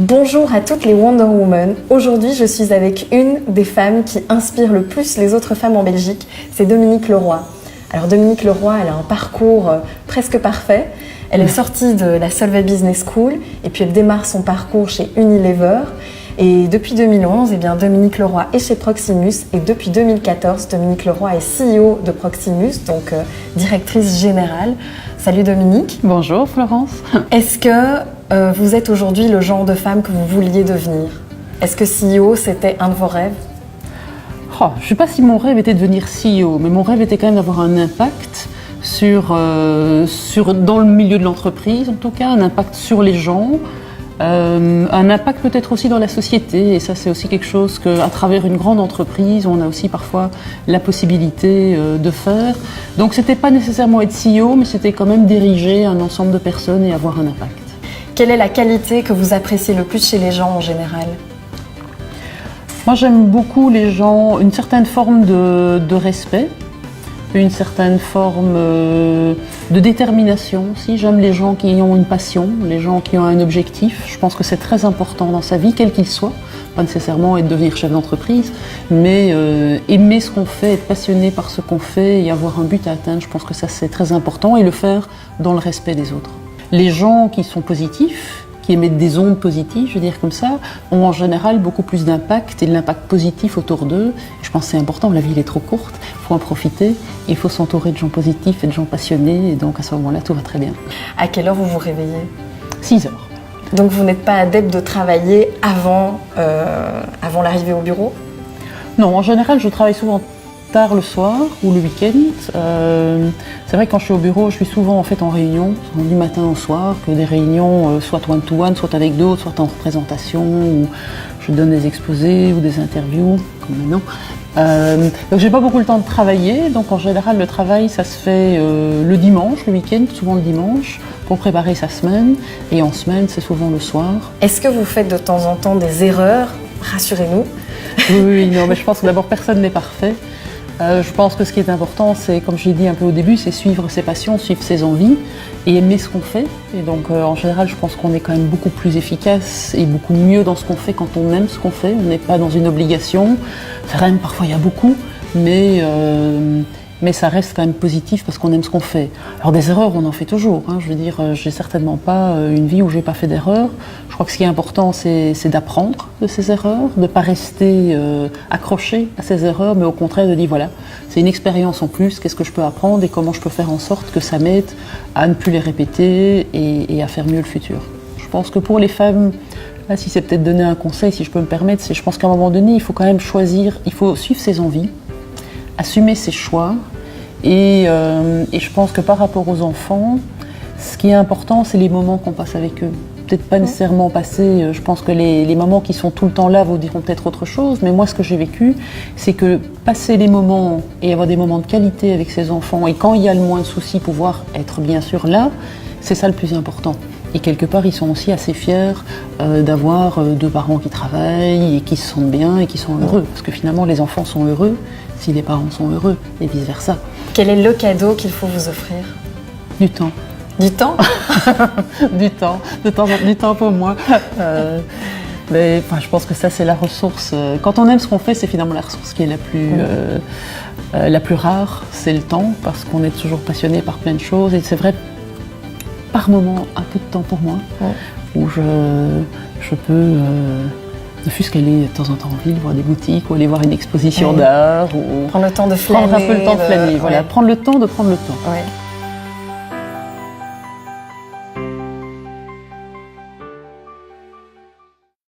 Bonjour à toutes les Wonder Woman. Aujourd'hui, je suis avec une des femmes qui inspire le plus les autres femmes en Belgique, c'est Dominique Leroy. Alors Dominique Leroy, elle a un parcours presque parfait. Elle est sortie de la Solvay Business School et puis elle démarre son parcours chez Unilever. Et depuis 2011, Dominique Leroy est chez Proximus et depuis 2014, Dominique Leroy est CEO de Proximus, donc directrice générale. Salut Dominique. Bonjour Florence. Est-ce que vous êtes aujourd'hui le genre de femme que vous vouliez devenir? Est-ce que CEO, c'était un de vos rêves? Je ne sais pas si mon rêve était de devenir CEO, mais mon rêve était quand même d'avoir un impact dans le milieu de l'entreprise, en tout cas, un impact sur les gens, un impact peut-être aussi dans la société. Et ça, c'est aussi quelque chose qu'à travers une grande entreprise, on a aussi parfois la possibilité de faire. Donc, ce n'était pas nécessairement être CEO, mais c'était quand même diriger un ensemble de personnes et avoir un impact. Quelle est la qualité que vous appréciez le plus chez les gens en général? Moi, j'aime beaucoup les gens, une certaine forme de respect, une certaine forme de détermination aussi. J'aime les gens qui ont une passion, les gens qui ont un objectif. Je pense que c'est très important dans sa vie, quel qu'il soit. Pas nécessairement être devenir chef d'entreprise, mais aimer ce qu'on fait, être passionné par ce qu'on fait et avoir un but à atteindre. Je pense que ça, c'est très important et le faire dans le respect des autres. Les gens qui sont positifs, qui émettent des ondes positives, je veux dire comme ça, ont en général beaucoup plus d'impact et de l'impact positif autour d'eux. Je pense que c'est important, la vie elle est trop courte, il faut en profiter, il faut s'entourer de gens positifs et de gens passionnés, et donc à ce moment-là, tout va très bien. À quelle heure vous vous réveillez? 6 heures. Donc vous n'êtes pas adepte de travailler avant l'arrivée au bureau? Non, en général, je travaille souvent tard le soir ou le week-end. C'est vrai que quand je suis au bureau, je suis souvent en fait en réunion, du matin au soir, que des réunions soit one-to-one, soit avec d'autres, soit en représentation, où je donne des exposés ou des interviews, comme maintenant. Donc j'ai pas beaucoup le temps de travailler, donc en général le travail ça se fait le dimanche, le week-end, souvent le dimanche, pour préparer sa semaine, et en semaine c'est souvent le soir. Est-ce que vous faites de temps en temps des erreurs? Rassurez-nous. Oui, non, mais je pense que d'abord personne n'est parfait. Je pense que ce qui est important, c'est, comme je l'ai dit un peu au début, c'est suivre ses passions, suivre ses envies et aimer ce qu'on fait. Et donc, en général, je pense qu'on est quand même beaucoup plus efficace et beaucoup mieux dans ce qu'on fait quand on aime ce qu'on fait. On n'est pas dans une obligation. Ça reste, parfois, il y a beaucoup, mais ça reste quand même positif parce qu'on aime ce qu'on fait. Alors, des erreurs, on en fait toujours. Je veux dire, j'ai certainement pas une vie où j'ai pas fait d'erreurs. Je crois que ce qui est important, c'est d'apprendre de ces erreurs, de ne pas rester accroché à ces erreurs, mais au contraire de dire voilà, c'est une expérience en plus, qu'est-ce que je peux apprendre et comment je peux faire en sorte que ça m'aide à ne plus les répéter et à faire mieux le futur. Je pense que pour les femmes, là, si c'est peut-être donner un conseil, si je peux me permettre, je pense qu'à un moment donné, il faut quand même choisir, il faut suivre ses envies, assumer ses choix et je pense que par rapport aux enfants, ce qui est important, c'est les moments qu'on passe avec eux. Peut-être pas nécessairement passer, je pense que les mamans qui sont tout le temps là vous diront peut-être autre chose, mais moi ce que j'ai vécu, c'est que passer les moments et avoir des moments de qualité avec ses enfants, et quand il y a le moins de soucis, pouvoir être bien sûr là, c'est ça le plus important. Et quelque part, ils sont aussi assez fiers d'avoir deux parents qui travaillent et qui se sentent bien et qui sont heureux. Parce que finalement, les enfants sont heureux si les parents sont heureux et vice-versa. Quel est le cadeau qu'il faut vous offrir? Du temps. Du temps? Du temps pour moi. Mais je pense que ça, c'est la ressource. Quand on aime ce qu'on fait, c'est finalement la ressource qui est la plus rare, c'est le temps, parce qu'on est toujours passionné par plein de choses. Et c'est vrai, par moment, un peu de temps pour moi, où je peux, ne fût-ce qu'aller de temps en temps en ville, voir des boutiques, ou aller voir une exposition d'art, ou prendre le temps de flâner. Prendre un peu le temps de flâner, voilà, prendre le temps de prendre le temps. Ouais.